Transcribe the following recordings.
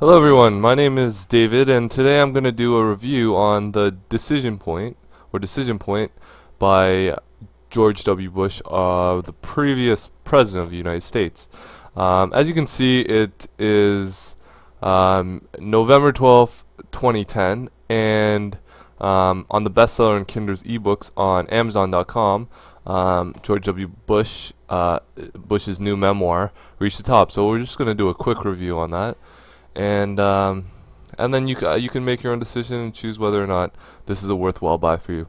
Hello everyone, my name is David and today I'm going to do a review on the Decision Point by George W. Bush, the previous President of the United States. As you can see, it is November 12th, 2010, and on the bestseller and Kinder's ebooks on Amazon.com, George W. Bush's new memoir reached the top. So we're just going to do a quick review on that. And then you can make your own decision and choose whether or not this is a worthwhile buy for you.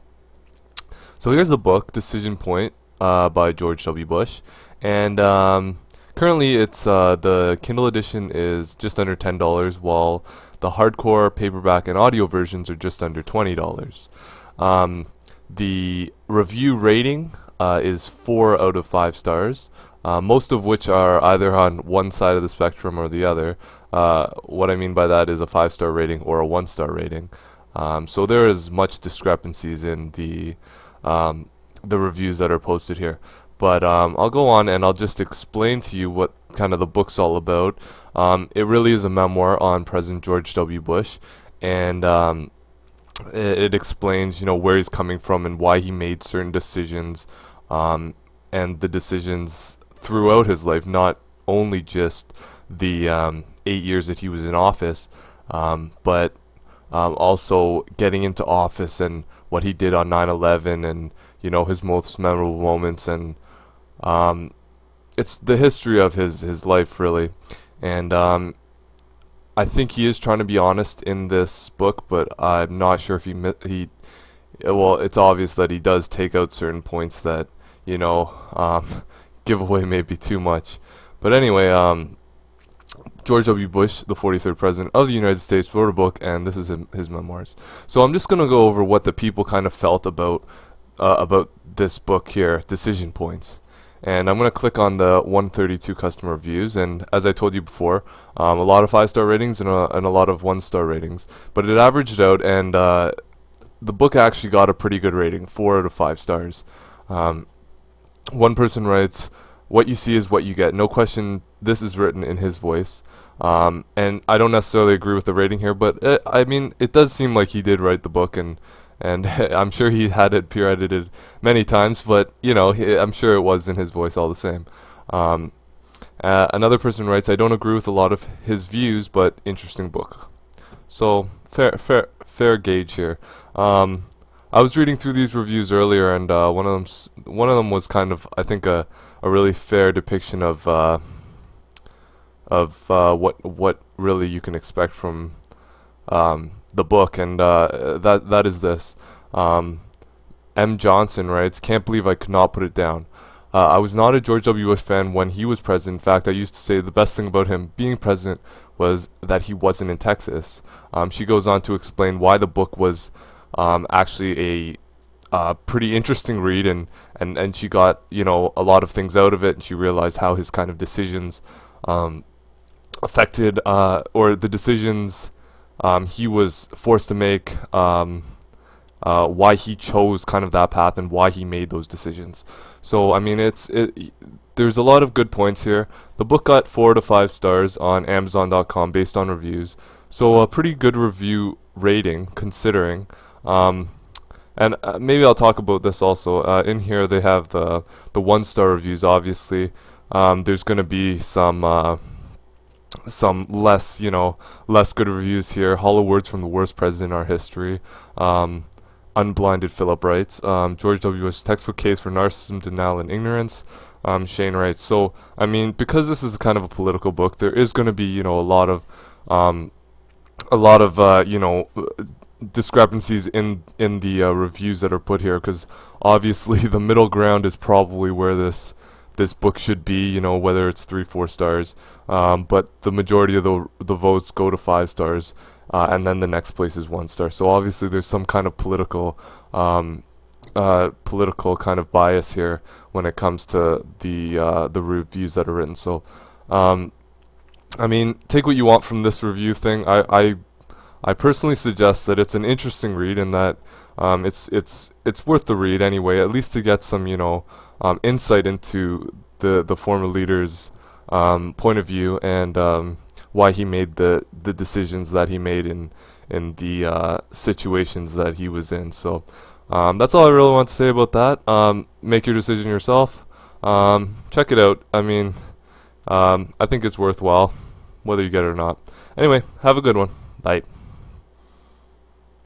So here's the book, Decision Point, by George W. Bush, and currently it's the Kindle edition is just under $10, while the hardcore, paperback, and audio versions are just under $20. The review rating is 4 out of 5 stars. Most of which are either on one side of the spectrum or the other. What I mean by that is a 5-star rating or a 1-star rating. So there is much discrepancies in the reviews that are posted here. But I'll go on and I'll just explain to you what kind of the book's all about. It really is a memoir on President George W. Bush, and it explains, where he's coming from and why he made certain decisions, and the decisions throughout his life, not only just the 8 years that he was in office, but also getting into office and what he did on 9/11 and his most memorable moments, and it's the history of his life really. And I think he is trying to be honest in this book, but I'm not sure if well, it's obvious that he does take out certain points that give away maybe too much. But anyway, George W. Bush, the 43rd President of the United States, wrote a book, and this is his memoirs. So I'm just going to go over what the people kind of felt about this book here, Decision Points. And I'm going to click on the 132 customer reviews, and as I told you before, a lot of 5-star ratings and a lot of 1-star ratings. But it averaged out, and the book actually got a pretty good rating, 4 out of 5 stars. One person writes, "What you see is what you get. No question, this is written in his voice." And I don't necessarily agree with the rating here, but I mean, it does seem like he did write the book, and I'm sure he had it peer edited many times, but I'm sure it was in his voice all the same. Another person writes, "I don't agree with a lot of his views, but interesting book." So fair gauge here. I was reading through these reviews earlier, and one of them was kind of, I think, a really fair depiction of what really you can expect from the book, and that is this. M. Johnson writes, "Can't believe I could not put it down. I was not a George W. Bush fan when he was president. In fact, I used to say the best thing about him being president was that he wasn't in Texas." She goes on to explain why the book was actually a pretty interesting read, and she got a lot of things out of it, and she realized how his kind of decisions affected or the decisions he was forced to make, why he chose kind of that path and why he made those decisions. So I mean, there's a lot of good points here. The book got 4 to 5 stars on Amazon.com based on reviews, so a pretty good review rating considering. And maybe I'll talk about this also. In here they have the 1-star reviews. Obviously, there's going to be some less less good reviews here. Hollow words from the worst president in our history. Unblinded Philip writes, George W. Bush textbook case for narcissism, denial, and ignorance. Shane writes, so I mean, because this is kind of a political book, there is going to be a lot of discrepancies in the reviews that are put here, because obviously the middle ground is probably where this book should be, whether it's 3-4 stars, but the majority of the votes go to 5 stars, and then the next place is 1 star. So obviously there's some kind of political kind of bias here when it comes to the reviews that are written. So I mean, take what you want from this review thing. I personally suggest that it's an interesting read, and that it's worth the read anyway, at least to get some insight into the former leader's point of view, and why he made the decisions that he made in the situations that he was in. So that's all I really want to say about that. Make your decision yourself. Check it out. I mean, I think it's worthwhile, whether you get it or not. Anyway, have a good one. Bye.